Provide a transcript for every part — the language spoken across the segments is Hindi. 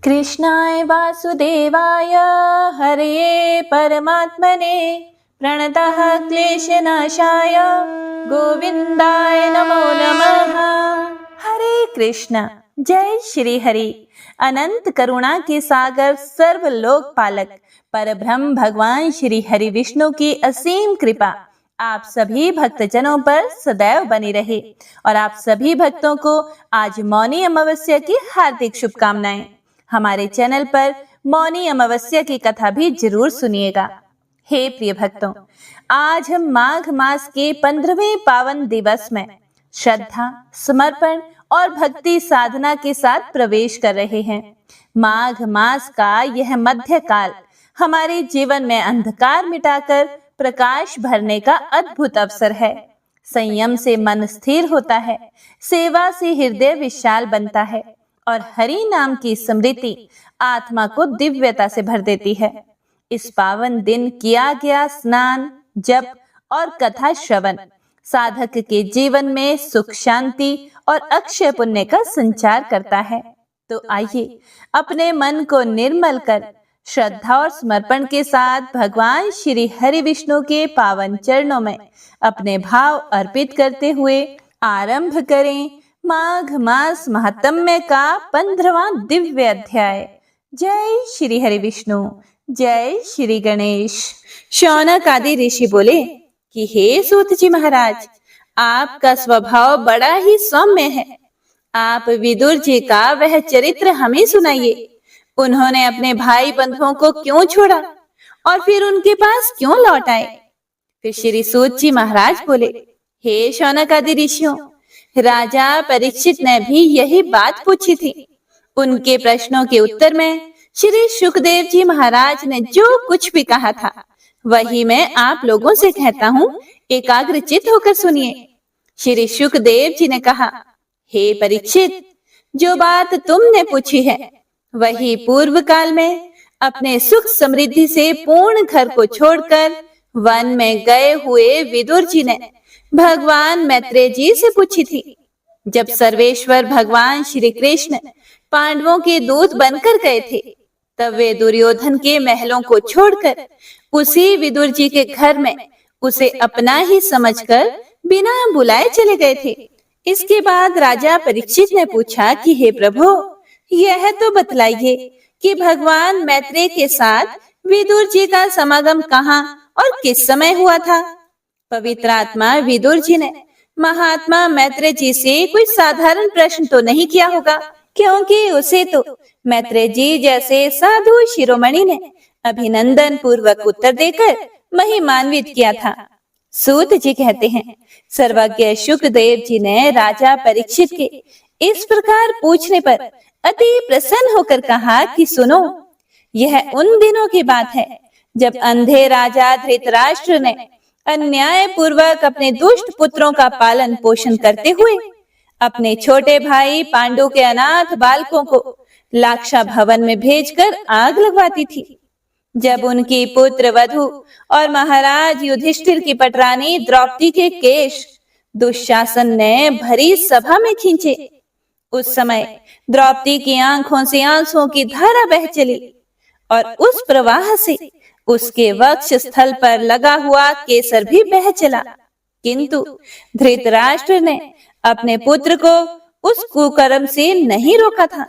कृष्णाय वासुदेवाय हरये परमात्मने प्रणतः क्लेशनाशाय गोविंदाय नमो नमः। हरे कृष्ण। जय श्री हरि। अनंत करुणा के सागर सर्वलोक पालक परब्रह्म भगवान श्री हरि विष्णु की असीम कृपा आप सभी भक्तजनों पर सदैव बनी रहे और आप सभी भक्तों को आज मौनी अमावस्या की हार्दिक शुभकामनाएं। हमारे चैनल पर मौनी अमावस्या की कथा भी जरूर सुनिएगा। हे प्रिय भक्तों, आज हम माघ मास के 15वें पावन दिवस में श्रद्धा, समर्पण और भक्ति साधना के साथ प्रवेश कर रहे हैं। माघ मास का यह मध्य काल हमारे जीवन में अंधकार मिटाकर प्रकाश भरने का अद्भुत अवसर है। संयम से मन स्थिर होता है, सेवा से हृदय विशाल बनता है और हरि नाम की स्मृति आत्मा को दिव्यता से भर देती है। इस पावन दिन किया गया स्नान, जप और कथा श्रवण साधक के जीवन में सुख, शांति और अक्षय पुण्य का संचार करता है। तो आइए अपने मन को निर्मल कर श्रद्धा और समर्पण के साथ भगवान श्री हरि विष्णु के पावन चरणों में अपने भाव अर्पित करते हुए आरंभ करें माघ मास महात्म्य का 15वां दिव्य अध्याय। जय श्री हरि विष्णु, जय श्री गणेश। शौनक आदि ऋषि बोले कि हे सूत जी महाराज, आपका स्वभाव बड़ा ही सौम्य है। आप विदुर जी का वह चरित्र हमें सुनाइए। उन्होंने अपने भाई बंधुओं को क्यों छोड़ा और फिर उनके पास क्यों लौट आए? फिर श्री सूत जी महाराज बोले, हे शौनक आदि ऋषियों, राजा परीक्षित ने भी यही बात पूछी थी। उनके प्रश्नों के उत्तर में श्री सुखदेव जी महाराज ने जो कुछ भी कहा था वही मैं आप लोगों से कहता हूँ, एकाग्रचित होकर सुनिए। श्री सुखदेव जी ने कहा, हे परीक्षित, जो बात तुमने पूछी है वही पूर्व काल में अपने सुख समृद्धि से पूर्ण घर को छोड़कर वन में गए हुए विदुर जी ने भगवान मैत्रेय जी से पूछी थी। जब सर्वेश्वर भगवान श्री कृष्ण पांडवों के दूत बनकर गए थे, तब वे दुर्योधन के महलों को छोड़कर उसी विदुर जी के घर में उसे अपना ही समझकर बिना बुलाए चले गए थे। इसके बाद राजा परीक्षित ने पूछा कि हे प्रभु, यह तो बतलाइए कि भगवान मैत्रेय के साथ विदुर जी का समागम कहाँ और किस समय हुआ था? पवित्र आत्मा विदुर जी ने महात्मा मैत्रेय जी से कोई साधारण प्रश्न तो नहीं किया होगा, क्योंकि उसे तो मैत्रेय जी जैसे साधु शिरोमणि ने अभिनंदन पूर्वक उत्तर देकर महिमान्वित किया था। सूत जी कहते हैं, सर्वज्ञ सुखदेव जी ने राजा परीक्षित के इस प्रकार पूछने पर अति प्रसन्न होकर कहा कि सुनो, यह उन दिनों की बात है जब अंधे राजा धृतराष्ट्र ने अन्याय पूर्वक अपने दुष्ट पुत्रों का पालन पोषण करते हुए अपने छोटे भाई पांडु के अनाथ बालकों को लाक्षा भवन में भेजकर आग लगवाती थी। जब उनकी पुत्र वधु और महाराज युधिष्ठिर की पटरानी द्रौपदी के केश दुशासन ने भरी सभा में खींचे, उस समय द्रौपदी की आंखों से आंसुओं की धारा बह चली और उस प्रवाह से उसके वक्ष स्थल पर लगा हुआ केसर भी बह चला। किंतु धृतराष्ट्र ने अपने पुत्र को उस कुकर्म से नहीं रोका था।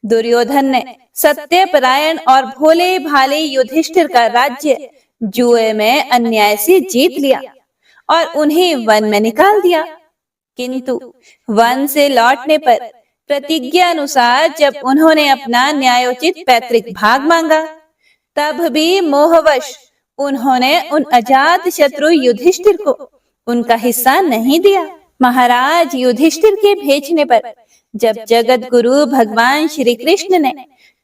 दुर्योधन ने सत्यपरायण और भोले भाले युधिष्ठिर का राज्य जुए में अन्याय से जीत लिया और उन्हें वन में निकाल दिया। किंतु वन से लौटने पर प्रतिज्ञा अनुसार जब उन्होंने अपना न्यायोचित पैतृक भाग मांगा, तब भी मोहवश उन्होंने उन अजात शत्रु युधिष्ठिर को उनका हिस्सा नहीं दिया। महाराज युधिष्ठिर के भेजने पर जब जगत गुरु भगवान श्री कृष्ण ने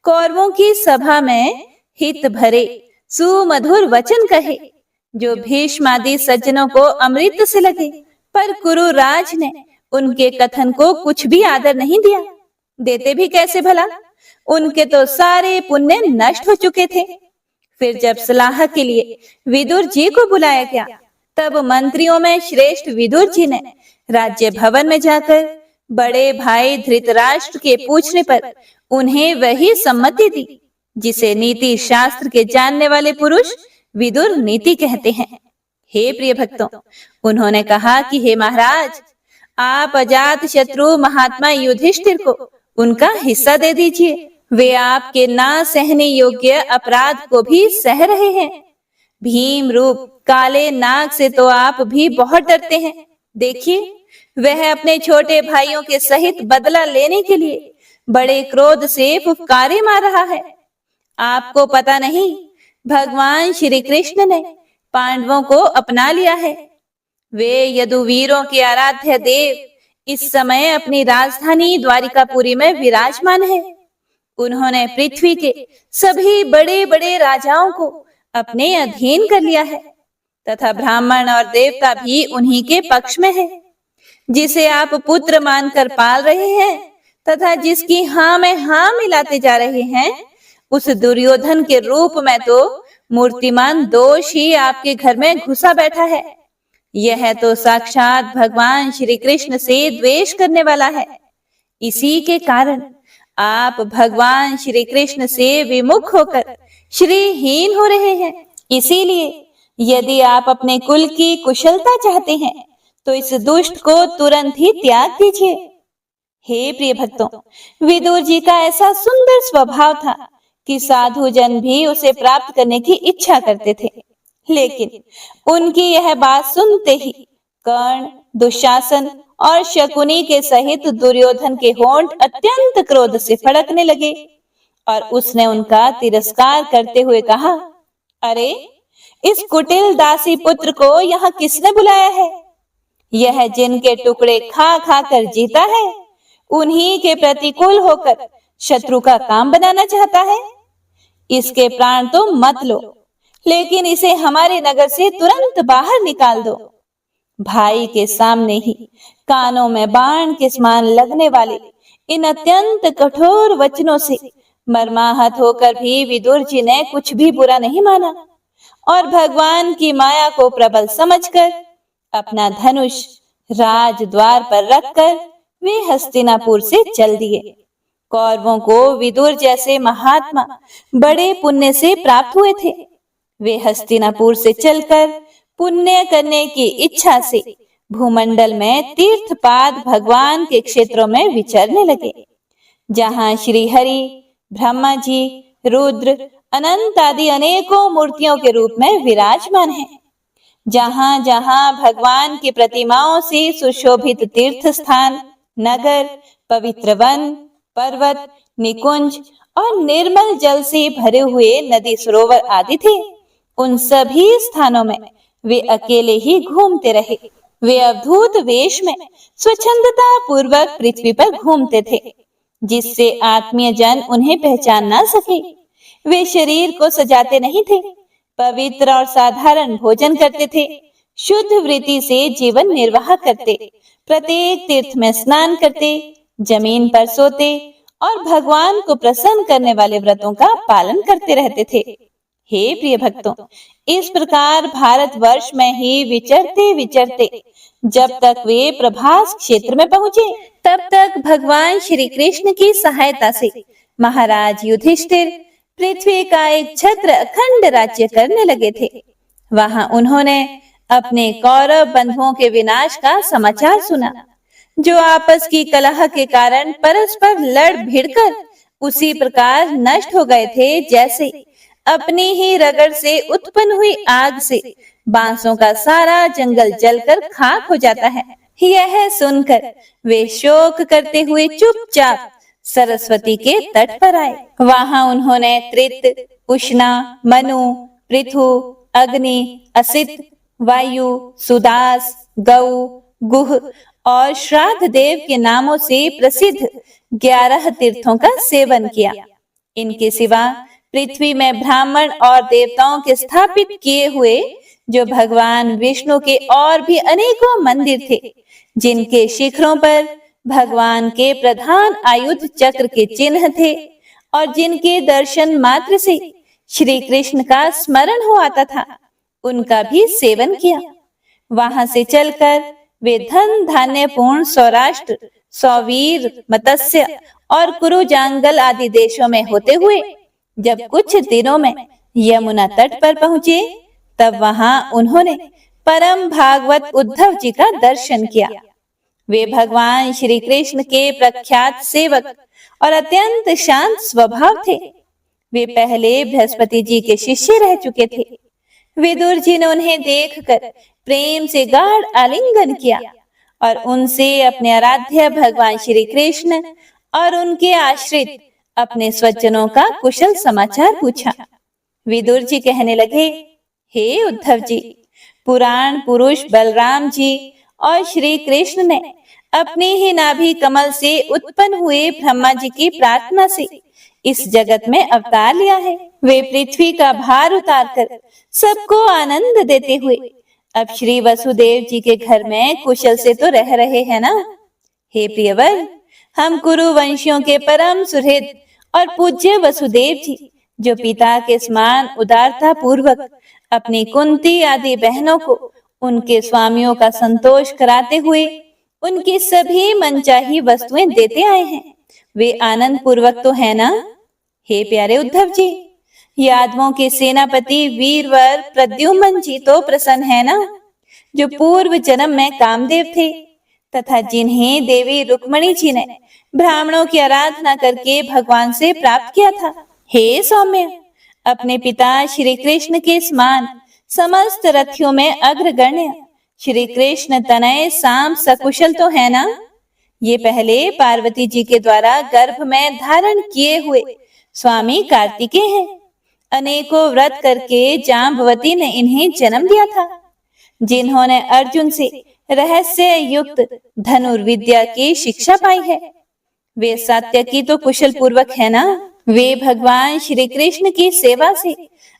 कौरवों की सभा में हित भरे सुमधुर वचन कहे, जो भीष्म आदि सज्जनों को अमृत से लगे, पर कुरु राज ने उनके कथन को कुछ भी आदर नहीं दिया। देते भी कैसे भला? उनके तो सारे पुण्य नष्ट हो चुके थे। फिर जब सलाह के लिए विदुर जी को बुलाया गया, तब मंत्रियों में श्रेष्ठ विदुर जी ने राज्य भवन में जाकर बड़े भाई धृतराष्ट्र के पूछने पर उन्हें वही सम्मति दी जिसे नीति शास्त्र के जानने वाले पुरुष विदुर नीति कहते हैं। हे प्रिय भक्तों, उन्होंने कहा कि हे महाराज, आप अजात शत्रु महात्मा युधिष्ठिर को उनका हिस्सा दे दीजिए। वे आपके ना सहने योग्य अपराध को भी सह रहे हैं। भीम रूप काले नाग से तो आप भी बहुत डरते हैं। देखिए, वह अपने छोटे भाइयों के सहित बदला लेने के लिए बड़े क्रोध से फुफकारे मार रहा है। आपको पता नहीं, भगवान श्री कृष्ण ने पांडवों को अपना लिया है। वे यदुवीरों के आराध्य देव इस समय अपनी राजधानी द्वारिकापुरी में विराजमान है। उन्होंने पृथ्वी के सभी बड़े बड़े राजाओं को अपने अधीन कर लिया है तथा ब्राह्मण और देवता भी उन्हीं के पक्ष में है। जिसे आप पुत्र मानकर पाल रहे हैं तथा जिसकी हाँ में हाँ मिलाते जा रहे हैं, उस दुर्योधन के रूप में तो मूर्तिमान दोष ही आपके घर में घुसा बैठा है। यह तो साक्षात भगवान श्री कृष्ण से द्वेष करने वाला है। इसी के कारण आप भगवान श्री कृष्ण से विमुख होकर श्रीहीन हो रहे हैं। इसीलिए यदि आप अपने कुल की कुशलता चाहते हैं तो इस दुष्ट को तुरंत ही त्याग दीजिए। हे प्रिय भक्तों, विदुर जी का ऐसा सुंदर स्वभाव था कि साधु जन भी उसे प्राप्त करने की इच्छा करते थे। लेकिन उनकी यह बात सुनते ही कर्ण, दुशासन और शकुनी के सहित दुर्योधन के होंठ अत्यंत क्रोध से फड़कने लगे और उसने उनका तिरस्कार करते हुए कहा, अरे, इस कुटिल दासी पुत्र को यहाँ किसने बुलाया है? यह जिनके टुकड़े खा खा कर जीता है, उन्हीं के प्रतिकूल होकर शत्रु का काम बनाना चाहता है। इसके प्राण तो मत लो, लेकिन इसे हमारे नगर से तुरंत बाहर निकाल दो। भाई के सामने ही कानों में बाण के समान लगने वाले इन अत्यंत कठोर वचनों से मर्माहत होकर भी विदुर जी ने कुछ भी बुरा नहीं माना और भगवान की माया को प्रबल समझकर अपना धनुष राजद्वार पर रखकर वे हस्तिनापुर से चल दिए। कौरवों को विदुर जैसे महात्मा बड़े पुण्य से प्राप्त हुए थे। वे हस्तिनापुर से चलकर पुण्य करने की इच्छा से भूमंडल में तीर्थपाद भगवान के क्षेत्रों में विचरने लगे, जहाँ श्री हरि, ब्रह्मा जी, रुद्र, अनंत आदि अनेकों मूर्तियों के रूप में विराजमान हैं। जहाँ जहाँ भगवान की प्रतिमाओं से सुशोभित तीर्थ स्थान, नगर, पवित्र वन, पर्वत, निकुंज और निर्मल जल से भरे हुए नदी सरोवर आदि थे, उन सभी स्थानों में वे अकेले ही घूमते रहे। वे अद्भुत वेश में स्वच्छंदता पूर्वक पृथ्वी पर घूमते थे, जिससे आत्मीय जन उन्हें पहचान ना सके। वे शरीर को सजाते नहीं थे, पवित्र और साधारण भोजन करते थे, शुद्ध वृत्ति से जीवन निर्वाह करते, प्रत्येक तीर्थ में स्नान करते, जमीन पर सोते और भगवान को प्रसन्न करने वाले व्रतों का पालन करते रहते थे। हे प्रिय भक्तों, इस प्रकार भारतवर्ष में ही विचरते विचरते जब तक वे प्रभास क्षेत्र में पहुंचे, तब तक भगवान श्री कृष्ण की सहायता से महाराज युधिष्ठिर पृथ्वी का एक छत्र अखंड राज्य करने लगे थे। वहां उन्होंने अपने कौरव बंधुओं के विनाश का समाचार सुना, जो आपस की कलह के कारण परस्पर लड़ भिड़कर उसी प्रकार नष्ट हो गए थे जैसे अपनी ही रगड़ से उत्पन्न हुई आग से बांसों का सारा जंगल जलकर खाक हो जाता है। यह सुनकर वे शोक करते हुए चुपचाप सरस्वती के तट पर आए। वहां उन्होंने त्रित, उष्णा, मनु, पृथु, अग्नि, असित, वायु, सुदास, गौ, गुह और श्राद्ध देव के नामों से प्रसिद्ध 11 तीर्थों का सेवन किया। इनके सिवा पृथ्वी में ब्राह्मण और देवताओं के स्थापित किए हुए जो भगवान विष्णु के और भी अनेकों मंदिर थे, जिनके शिखरों पर भगवान के प्रधान आयुध चक्र के चिन्ह थे और जिनके दर्शन मात्र से श्री कृष्ण का स्मरण हो आता था, उनका भी सेवन किया। वहां से चलकर वे धन धान्य पूर्ण सौराष्ट्र सौवीर, मत्स्य और कुरु जांगल आदि देशों में होते हुए जब कुछ दिनों में यमुना तट पर पहुंचे, तब वहां उन्होंने परम भागवत उद्धव जी का दर्शन किया। वे भगवान श्री कृष्ण के प्रख्यात सेवक और अत्यंत शांत स्वभाव थे। वे पहले बृहस्पति जी के शिष्य रह चुके थे। विदुर जी ने उन्हें देखकर प्रेम से गाढ़ आलिंगन किया और उनसे अपने आराध्य भगवान श्री कृष्ण और उनके आश्रित अपने स्वजनों का कुशल समाचार पूछा। विदुर जी कहने लगे, हे उद्धव जी, पुराण पुरुष बलराम जी और श्री कृष्ण ने अपने ही नाभि कमल से उत्पन्न हुए ब्रह्मा जी की प्रार्थना से इस जगत में अवतार लिया है। वे पृथ्वी का भार उतारकर सबको आनंद देते हुए अब श्री वसुदेव जी के घर में कुशल से तो रह रहे हैं ना। हे प्रियवर, हम कुरु वंशियों के परम सुहृद और पूज्य वसुदेव जी, जो पिता के समान उदारता पूर्वक अपनी कुंती आदि बहनों को उनके स्वामियों का संतोष कराते हुए उनकी सभी मनचाही वस्तुएं देते आए हैं, वे आनंद पूर्वक तो है ना। हे प्यारे उद्धव जी, यादवों के सेनापति वीरवर प्रद्युम्न जी तो प्रसन्न है ना, जो पूर्व जन्म में कामदेव थे तथा जिन्हें देवी रुक्मणी जी ने ब्राह्मणों की आराधना करके भगवान से प्राप्त किया था। हे सौम्य, अपने पिता श्री कृष्ण के समान समस्त रथियों में अग्रगण्य श्री कृष्ण तनय साम सकुशल तो है ना। ये पहले पार्वती जी के द्वारा गर्भ में धारण किए हुए स्वामी कार्तिकेय हैं। अनेकों व्रत करके जाम्बवती ने इन्हें जन्म दिया था, जिन्होंने अर्जुन से रहस्य युक्त धनुर्विद्या की शिक्षा पाई है। वे सात्यकी तो कुशल पूर्वक है ना। वे भगवान श्री कृष्ण की सेवा से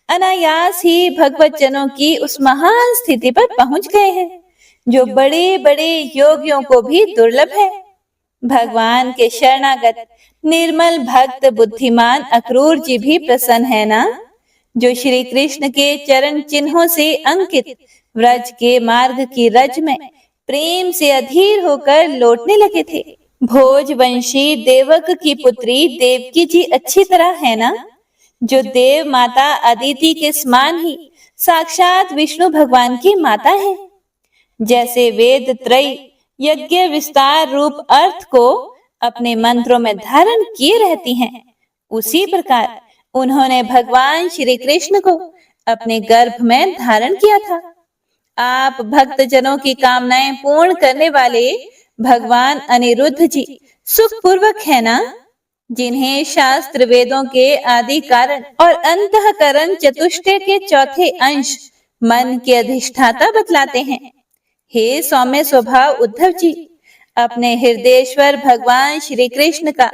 अनायास ही भगवत जनों की उस महान स्थिति पर पहुंच गए हैं, जो बड़े बड़े योगियों को भी दुर्लभ है। भगवान के शरणागत निर्मल भक्त बुद्धिमान अक्रूर जी भी प्रसन्न है ना, जो श्री कृष्ण के चरण चिन्हों से अंकित व्रज के मार्ग की रज में प्रेम से अधीर होकर लौटने लगे थे। भोजवंशी देवक की पुत्री देवकी जी अच्छी तरह है ना, जो देव माता अदिति के समान ही साक्षात विष्णु भगवान की माता है। जैसे वेद त्रय यज्ञ विस्तार रूप अर्थ को अपने मंत्रों में धारण किए रहती हैं, उसी प्रकार उन्होंने भगवान श्री कृष्ण को अपने गर्भ में धारण किया था। आप भक्त जनों की कामनाएं पूर्ण करने वाले भगवान अनिरुद्ध जी सुखपूर्वक है ना, जिन्हें शास्त्र वेदों के आदि कारण और अंतःकरण चतुष्टय के चौथे अंश मन के अधिष्ठाता बतलाते हैं। हे सौम्य स्वभाव उद्धव जी, अपने हृदयेश्वर भगवान श्री कृष्ण का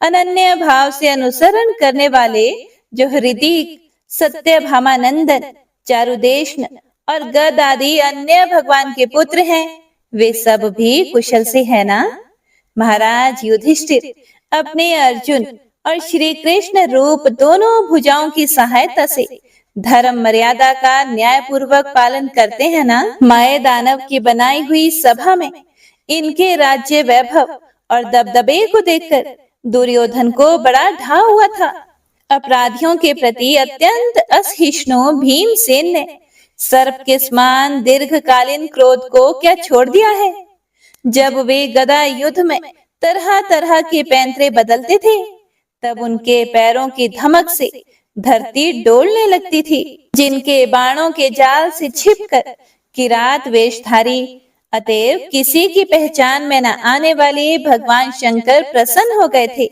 अनन्य भाव से अनुसरण करने वाले जो हृदय सत्यभामानंदन, चारुदेशन और गद आदि अन्य भगवान के पुत्र हैं, वे सब भी कुशल से है ना। महाराज युधिष्ठिर अपने अर्जुन और श्री कृष्ण रूप दोनों भुजाओं की सहायता से धर्म मर्यादा का न्याय पूर्वक पालन करते हैं ना। माय दानव की बनाई हुई सभा में इनके राज्य वैभव और दबदबे को देखकर दुर्योधन को बड़ा ढा हुआ था। अपराधियों के प्रति अत्यंत असहिष्णु भीमसेन ने सर्प के समान दीर्घकालीन क्रोध को क्या छोड़ दिया है। जब वे गदा युद्ध में तरह तरह के पैंतरे बदलते थे, तब उनके पैरों की धमक से धरती डोलने लगती थी। जिनके बाणों के जाल से छिपकर किरात वेशधारी अतएव किसी की पहचान में न आने वाले भगवान शंकर प्रसन्न हो गए थे।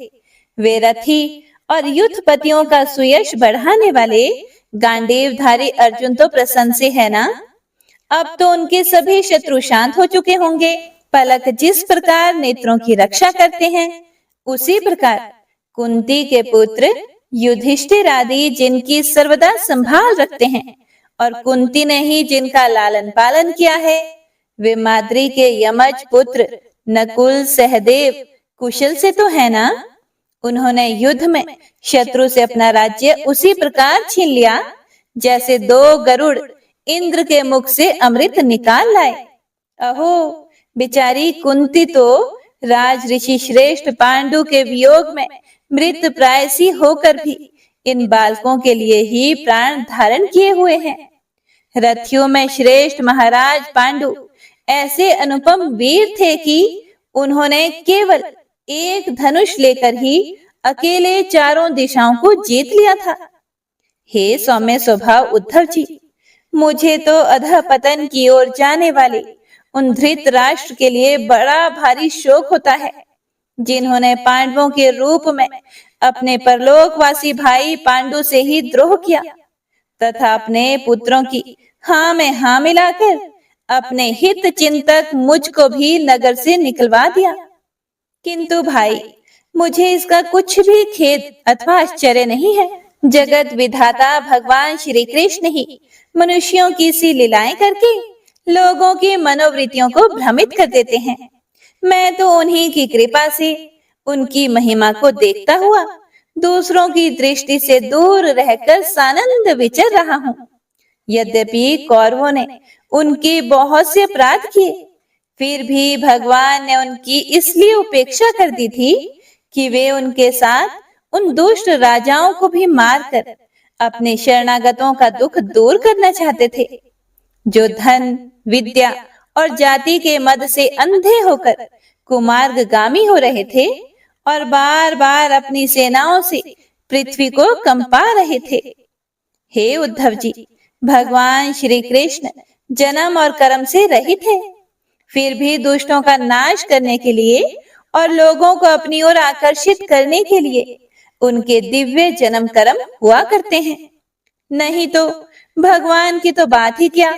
वे रथी और युद्धपतियों का सुयश बढ़ाने वाले गांडीवधारी अर्जुन तो प्रसन्न से है ना। अब तो उनके सभी शत्रु शांत हो चुके होंगे। पलक जिस प्रकार नेत्रों की रक्षा करते हैं, उसी प्रकार कुंती के पुत्र युधिष्ठिर आदि जिनकी सर्वदा संभाल रखते हैं और कुंती ने ही जिनका लालन पालन किया है, वे माद्री के यमज पुत्र नकुल सहदेव कुशल से तो है ना। उन्होंने युद्ध में शत्रु से अपना राज्य उसी प्रकार छीन लिया जैसे दो गरुड़ इंद्र के मुख से अमृत निकाल लाए। अहो बेचारी कुंती तो राज ऋषि श्रेष्ठ पांडु के वियोग में मृत प्रायसी होकर भी इन बालकों के लिए ही प्राण धारण किए हुए हैं। रथियों में श्रेष्ठ महाराज पांडु ऐसे अनुपम वीर थे कि उन्होंने केवल एक धनुष लेकर ही अकेले चारों दिशाओं को जीत लिया था। हे सौम्य स्वभाव उद्धव जी, मुझे तो अधःपतन की ओर जाने वाले उन धृतराष्ट्र के लिए बड़ा भारी शोक होता है, जिन्होंने पांडवों के रूप में अपने परलोकवासी भाई पांडु से ही द्रोह किया तथा अपने पुत्रों की हाँ में हाँ मिलाकर अपने हित चिंतक मुझको भी नगर से निकलवा दिया। किंतु भाई, मुझे इसका कुछ भी खेद अथवा आश्चर्य नहीं है। जगत विधाता भगवान श्री कृष्ण ही मनुष्यों की सी लीलाएं करके लोगों की मनोवृत्तियों को भ्रमित कर देते हैं। मैं तो उन्हीं की कृपा से उनकी महिमा को देखता हुआ दूसरों की दृष्टि से दूर रहकर सानंद विचर रहा हूँ। यद्यपि कौरवों ने उनके बहुत से अपराध किए, फिर भी भगवान ने उनकी इसलिए उपेक्षा कर दी थी कि वे उनके साथ उन दुष्ट राजाओं को भी मारकर अपने शरणागतों का दुख दूर करना चाहते थे, जो धन, विद्या और जाति के मद से अंधे होकर कुमार्गगामी हो रहे थे और बार बार अपनी सेनाओं से पृथ्वी को कंपा रहे थे। हे उद्धव जी, भगवान श्री कृष्ण जन्म और कर्म से रहित है, फिर भी दुष्टों का नाश करने के लिए और लोगों को अपनी ओर आकर्षित करने के लिए उनके दिव्य जन्म कर्म हुआ करते हैं। नहीं तो भगवान की तो बात ही क्या,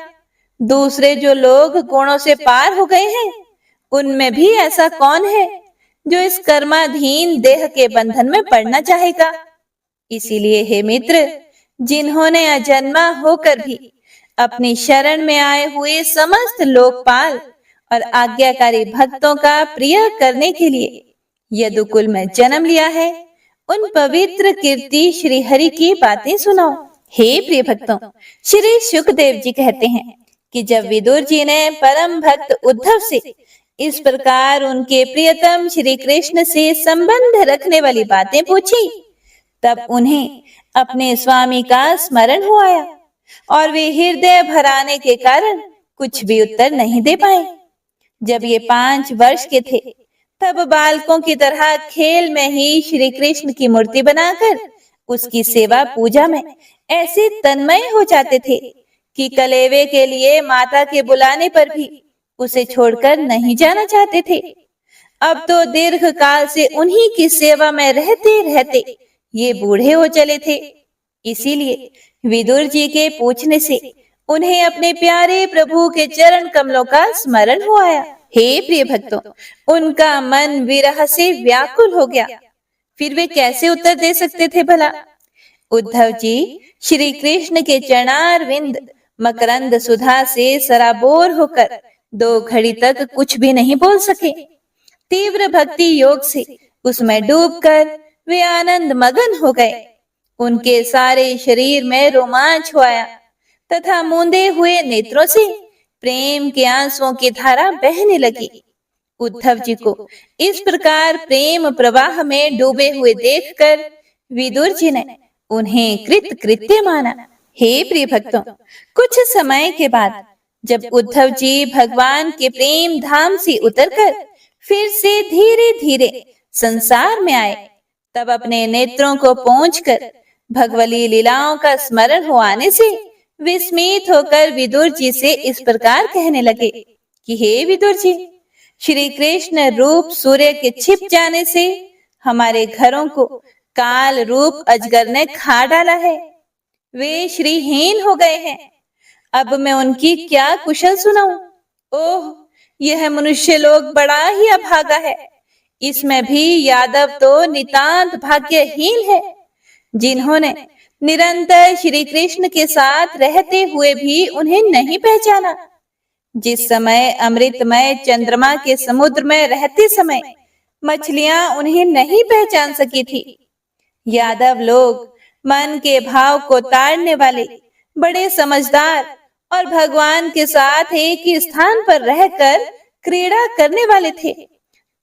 दूसरे जो लोग गुणों से पार हो गए हैं, उनमें भी ऐसा कौन है जो इस कर्माधीन देह के बंधन में पड़ना चाहेगा। इसीलिए हे मित्र, जिन्होंने अजन्मा होकर भी अपनी शरण में आए हुए समस्त लोकपाल और आज्ञाकारी भक्तों का प्रिय करने के लिए यदुकुल में जन्म लिया है, उन पवित्र कीर्ति श्री हरि की बातें सुनाओ। हे प्रिय भक्तों, श्री शुकदेव जी कहते हैं कि जब विदुर जी ने परम भक्त उद्धव से इस प्रकार उनके प्रियतम श्री कृष्ण से संबंध रखने वाली बातें पूछी, तब उन्हें अपने स्वामी का स्मरण हो आया और वे हृदय भराने के कारण कुछ भी उत्तर नहीं दे पाए। जब ये 5 वर्ष के थे, तब बालकों की तरह खेल में ही श्री कृष्ण की मूर्ति बनाकर उसकी सेवा पूजा में ऐसे तन्मय हो जाते थे कि कलेवे के लिए माता के बुलाने पर भी उसे छोड़कर नहीं जाना चाहते थे। अब तो दीर्घ काल से उन्हीं की सेवा में रहते रहते ये बूढ़े हो चले थे। इसीलिए विदुर जी के पूछने से उन्हें अपने प्यारे प्रभु के चरण कमलों का स्मरण हो आया। हे प्रिय भक्तों, उनका मन विरह से व्याकुल हो गया। फिर वे कैसे उत्तर दे सकते थे भला? उद्धव जी श्री कृष्ण के चरणारविंद मकरंद सुधा से सराबोर होकर 2 घड़ी तक कुछ भी नहीं बोल सके। तीव्र भक्ति योग से उसमें डूबकर वे आनंद मगन हो गए। उनके सारे शरीर में रोमांच हो आया तथा मूंदे हुए नेत्रों से प्रेम के आंसुओं की धारा बहने लगी। उद्धव जी को इस प्रकार प्रेम प्रवाह में डूबे हुए देखकर विदुर जी ने उन्हें कृत कृत्य माना। हे प्रिय भक्तों, कुछ समय के बाद जब उद्धव जी भगवान के प्रेम धाम से उतरकर फिर से धीरे धीरे संसार में आए, तब अपने नेत्रों को पोंछकर भगवली लीलाओं का स्मरण हो आने से विस्मित होकर विदुर जी से इस प्रकार कहने लगे कि हे विदुर जी, श्री कृष्ण रूप सूर्य के छिप जाने से हमारे घरों को काल रूप अजगर ने खा डाला है। वे श्रीहीन हो गए हैं। अब मैं उनकी क्या कुशल सुनाऊं? ओह, यह मनुष्य लोग बड़ा ही अभागा है। इसमें भी यादव तो नितांत भाग्यहीन है, जिन्होंने निरंतर श्री कृष्ण के साथ रहते हुए भी उन्हें नहीं पहचाना। जिस समय अमृतमय चंद्रमा के समुद्र में रहते समय मछलियां उन्हें नहीं पहचान सकी थी। यादव लोग मन के भाव को ताड़ने वाले, बड़े समझदार और भगवान के साथ एक ही स्थान पर रहकर क्रीड़ा करने वाले थे।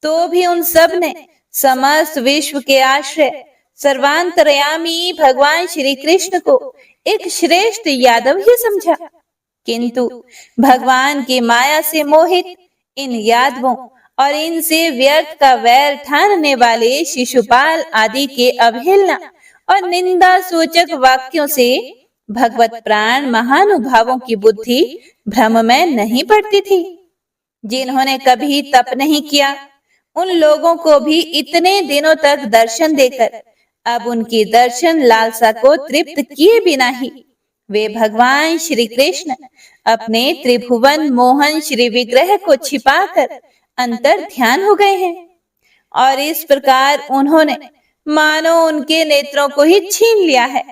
तो भी उन सब ने समस्त विश्व के आश्रय सर्वांतर्यामी भगवान श्री कृष्ण को एक श्रेष्ठ यादव ही समझा। किंतु भगवान की माया से मोहित इन यादवों और इनसे व्यर्थ का वैर ठानने वाले शिशुपाल आदि के अवहेलना और निंदा सूचक वाक्यों से भगवत प्राण महानुभावों की बुद्धि भ्रम में नहीं पड़ती थी। जिन्होंने कभी तप नहीं किया, उन लोगों को भी इतने दिनों तक दर्शन देकर अब उनकी दर्शन लालसा को तृप्त किए बिना ही वे भगवान श्री कृष्ण अपने त्रिभुवन मोहन श्री विग्रह को छिपाकर अंतर ध्यान हो गए हैं। और इस प्रकार उन्होंने मानो उनके नेत्रों को ही छीन लिया है।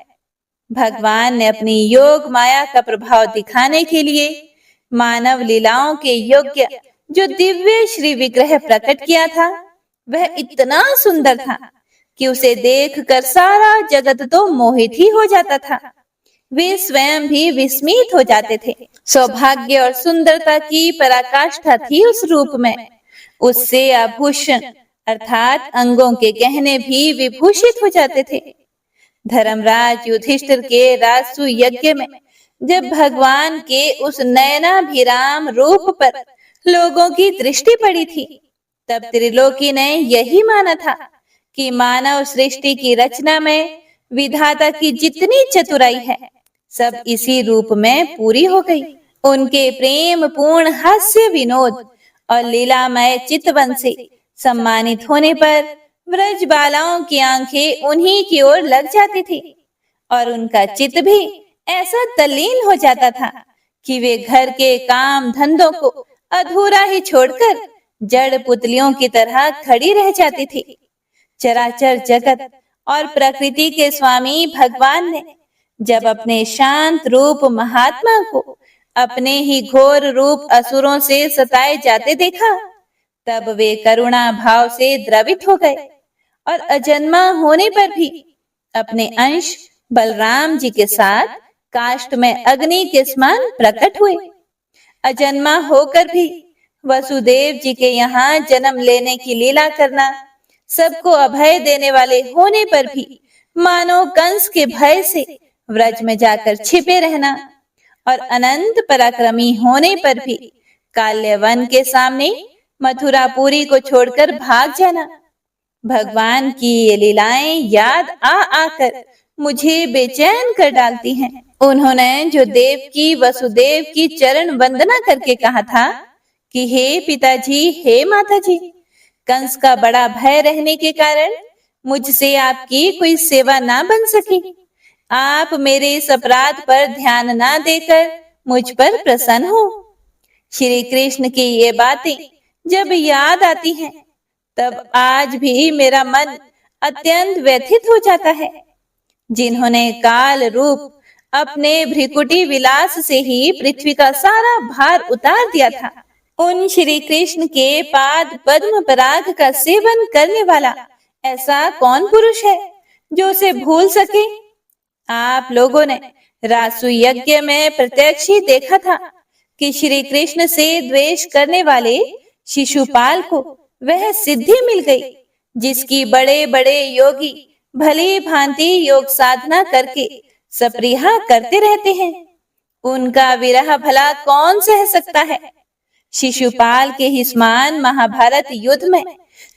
भगवान ने अपनी योग माया का प्रभाव दिखाने के लिए मानव लीलाओं के योग्य जो दिव्य श्री विग्रह प्रकट किया था, वह इतना सुंदर था कि उसे देखकर सारा जगत तो मोहित ही हो जाता था। वे स्वयं भी विस्मित हो जाते थे। सौभाग्य और सुंदरता की पराकाष्ठा थी उस रूप में। उससे आभूषण अर्थात अंगों के गहने भी विभूषित हो जाते थे। धर्मराज युधिष्ठिर के राजसु यज्ञ में जब भगवान के उस नयनाभिराम रूप पर लोगों की दृष्टि पड़ी थी, तब त्रिलोकी ने यही माना था कि मानव सृष्टि की रचना में विधाता की जितनी चतुराई है, सब इसी रूप में पूरी हो गई। उनके प्रेम पूर्ण हास्य विनोद और लीलामय चितवन से सम्मानित होने पर व्रज बालाओं की आंखें उन्हीं की ओर लग जाती थी और उनका चित्त भी ऐसा तल्लीन हो जाता था कि वे घर के काम धंधों को अधूरा ही छोड़कर जड़ पुतलियों की तरह खड़ी रह जाती थी। चराचर जगत और प्रकृति के स्वामी भगवान ने जब अपने शांत रूप महात्मा को अपने ही घोर रूप असुरों से सताए जाते देखा, तब वे करुणा भाव से द्रवित हो गए और अजन्मा होने पर भी अपने अंश बलराम जी के साथ काष्ठ में अग्नि के समान प्रकट हुए। अजन्मा होकर भी वसुदेव जी के यहाँ जन्म लेने की लीला करना, सबको अभय देने वाले होने पर भी मानो कंस के भय से व्रज में जाकर छिपे रहना और अनंत पराक्रमी होने पर भी काल्यवन के सामने मथुरापुरी को छोड़कर भाग जाना। भगवान की ये लीलाएं याद आ आकर मुझे बेचैन कर डालती हैं। उन्होंने जो देवकी वसुदेव की चरण वंदना करके कहा था कि हे पिताजी, हे माताजी, कंस का बड़ा भय रहने के कारण मुझसे आपकी कोई सेवा ना बन सकी। आप मेरे इस अपराध पर ध्यान ना देकर मुझ पर प्रसन्न हो। श्री कृष्ण की ये बातें जब याद आती हैं, तब आज भी मेरा मन अत्यंत व्यथित हो जाता है। जिन्होंने काल रूप अपने भ्रिकुटी विलास से ही पृथ्वी का सारा भार उतार दिया था, उन श्री कृष्ण के पाद पद्म पराग का सेवन करने वाला ऐसा कौन पुरुष है जो उसे भूल सके। आप लोगों ने रासु यज्ञ में प्रत्यक्ष ही देखा था कि श्री कृष्ण से द्वेष करने वाले शिशुपाल को वह सिद्धि मिल गई, जिसकी बड़े बड़े योगी भली भांति योग साधना करके सप्रिया करते रहते हैं। उनका विरह भला कौन सह सकता है। शिशुपाल के ही समान महाभारत युद्ध में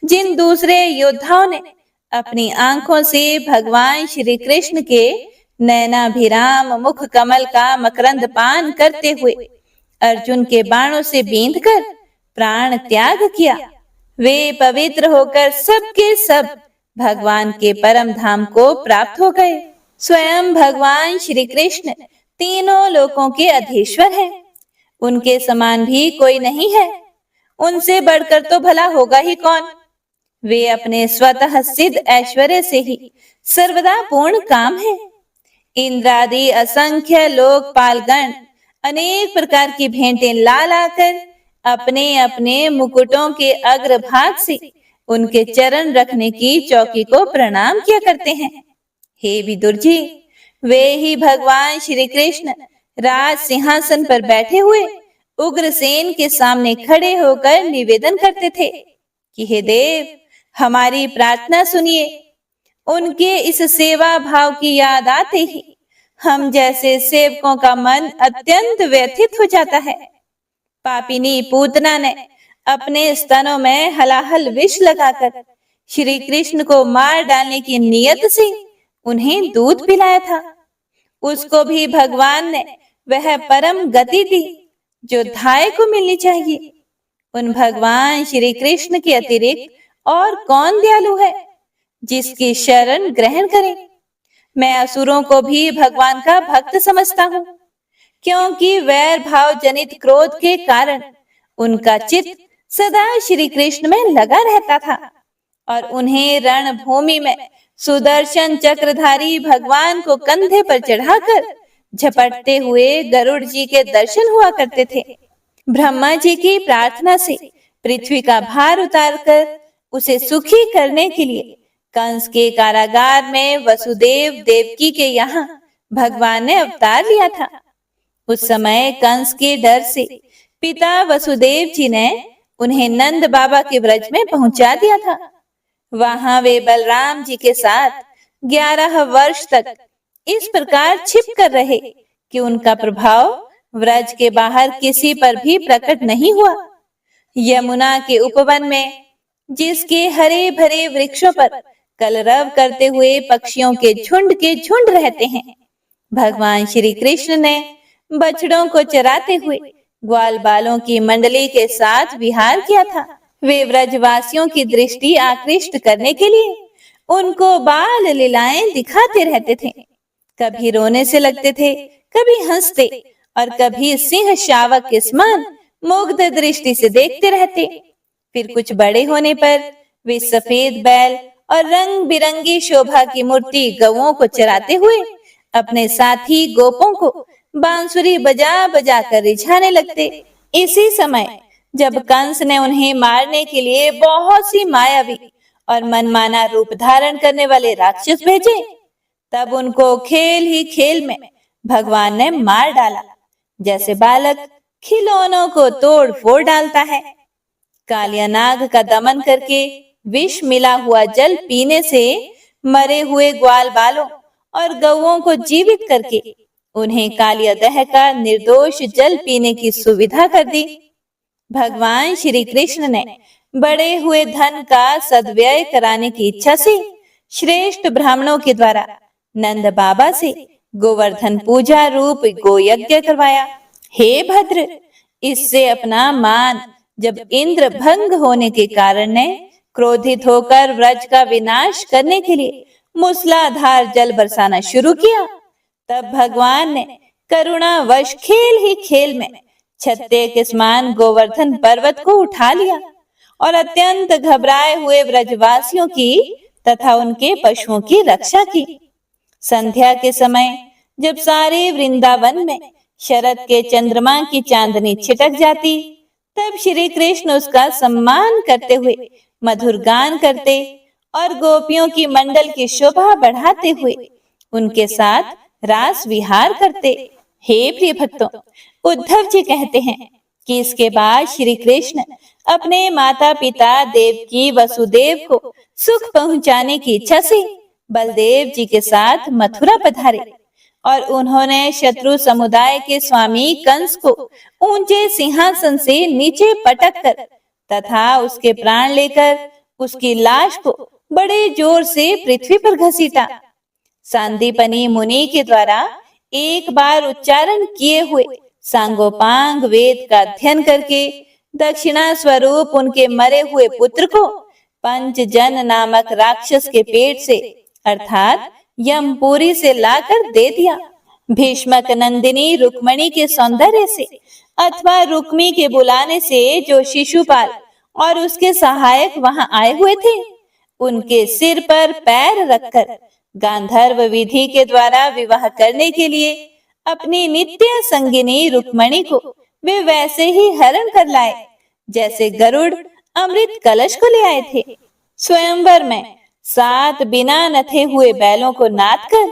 जिन दूसरे योद्धाओं ने अपनी आंखों से भगवान श्री कृष्ण के नयनाभिराम मुख कमल का मकरंद पान करते हुए अर्जुन के बाणों से बींधकर प्राण त्याग किया, वे पवित्र होकर सबके सब भगवान के परम धाम को प्राप्त हो गए। स्वयं भगवान श्री कृष्ण तीनों लोकों के अधीश्वर हैं। उनके समान भी कोई नहीं है। उनसे बढ़कर तो भला होगा ही कौन। वे अपने स्वतः सिद्ध ऐश्वर्य से ही सर्वदा पूर्ण काम है। इंद्रादि असंख्य लोकपालगण अनेक प्रकार की भेंटें ला लाकर अपने अपने मुकुटों के अग्रभाग से उनके चरण रखने की चौकी को प्रणाम किया करते हैं। हे विदुर जी, वे ही भगवान श्री कृष्ण राज सिंहासन पर बैठे हुए उग्रसेन के सामने खड़े होकर निवेदन करते थे कि हे देव, हमारी प्रार्थना सुनिए। उनके इस सेवा भाव की याद आते ही हम जैसे सेवकों का मन अत्यंत व्यथित हो जाता है। पापिनी पूतना ने अपने स्तनों में हलाहल विष लगाकर श्री कृष्ण को मार डालने की नियत से उन्हें दूध पिलाया था। उसको भी भगवान ने वह परम गति दी जो धाय को मिलनी चाहिए। उन भगवान श्री कृष्ण के अतिरिक्त और कौन दयालु है जिसकी शरण ग्रहण करें। मैं असुरों को भी भगवान का भक्त समझता हूँ, क्योंकि वैर भाव जनित क्रोध के कारण उनका चित्त सदा श्री कृष्ण में लगा रहता था और उन्हें रणभूमि में सुदर्शन चक्रधारी भगवान को कंधे पर चढ़ाकर झपटते हुए गरुड़ जी के दर्शन हुआ करते थे। ब्रह्मा जी की प्रार्थना से पृथ्वी का भार उतारकर उसे सुखी करने के लिए कंस के कारागार में वसुदेव देवकी के यहाँ भगवान ने अवतार लिया था। उस समय कंस के डर से पिता वसुदेव जी ने उन्हें नंद बाबा के व्रज में पहुंचा दिया था। वहां वे बलराम जी के साथ 11 वर्ष तक इस प्रकार छिप कर रहे कि उनका प्रभाव व्रज के बाहर किसी पर भी प्रकट नहीं हुआ। यमुना के उपवन में जिसके हरे भरे वृक्षों पर कलरव करते हुए पक्षियों के झुंड रहते हैं, भगवान श्री कृष्ण ने बछड़ों को चराते हुए ग्वाल बालों की मंडली के साथ विहार किया था। वे व्रजवासियों की दृष्टि आकृष्ट करने के लिए उनको बाल लीलाएं दिखाते रहते थे। कभी रोने से लगते थे, कभी हंसते और कभी सिंह शावक के समान मुग्ध दृष्टि से देखते रहते। फिर कुछ बड़े होने पर वे सफेद बैल और रंग बिरंगी शोभा की मूर्ति गौओं को चराते हुए अपने साथी गोपों को बांसुरी बजा बजा कर रिझाने लगते। इसी समय जब कंस ने उन्हें मारने के लिए बहुत सी मायावी और मनमाना रूप धारण करने वाले राक्षस भेजे, तब उनको खेल ही खेल में भगवान ने मार डाला, जैसे बालक खिलौनों को तोड़ फोड़ डालता है। कालिया नाग का दमन करके विष मिला हुआ जल पीने से मरे हुए ग्वाल बालों और गौओं को जीवित करके उन्हें कालिया दह का निर्दोष जल पीने की सुविधा कर दी। भगवान श्री कृष्ण ने बड़े हुए धन का सद्व्यय कराने की इच्छा से श्रेष्ठ ब्राह्मणों के द्वारा नंद बाबा से गोवर्धन पूजा रूप गोयज्ञ करवाया। हे भद्र, इससे अपना मान जब इंद्र भंग होने के कारण ने क्रोधित होकर व्रज का विनाश करने के लिए मूसलाधार जल बरसाना शुरू किया, तब भगवान ने करुणावश खेल ही खेल में छत्ते के समान गोवर्धन पर्वत को उठा लिया और अत्यंत घबराए हुए व्रजवासियों की तथा उनके पशुओं की रक्षा की। संध्या के समय जब सारे वृंदावन में शरद के चंद्रमा की चांदनी छिटक जाती, तब श्री कृष्ण उसका सम्मान करते हुए मधुर गान करते और गोपियों की मंडल की शोभा बढ़ाते हुए उनके साथ रास विहार करते। हे प्रिय भक्तों, उद्धव जी कहते हैं कि इसके बाद श्री कृष्ण अपने माता पिता देवकी वसुदेव को सुख पहुंचाने की इच्छा से बलदेव जी के साथ मथुरा पधारे और उन्होंने शत्रु समुदाय के स्वामी कंस को ऊंचे सिंहासन से नीचे पटक कर तथा उसके प्राण लेकर उसकी लाश को बड़े जोर से पृथ्वी पर घसीटा। सांदीपनी मुनि के द्वारा एक बार उच्चारण किए हुए सांगोपांग वेद का अध्ययन करके दक्षिणा स्वरूप उनके मरे हुए पुत्र को पंचजन नामक राक्षस के पेट से अर्थात यमपुरी से लाकर दे दिया। भीष्मक नंदिनी रुक्मणी के सौंदर्य से अथवा रुक्मी के बुलाने से जो शिशुपाल और उसके सहायक वहां आए हुए थे, उनके सिर पर पैर रखकर गांधर्व विधि के द्वारा विवाह करने के लिए अपनी नित्य संगिनी रुक्मणी को वे वैसे ही हरण कर लाए जैसे गरुड़ अमृत कलश को ले आए थे। स्वयंवर में 7 बिना नथे हुए बैलों को नाद कर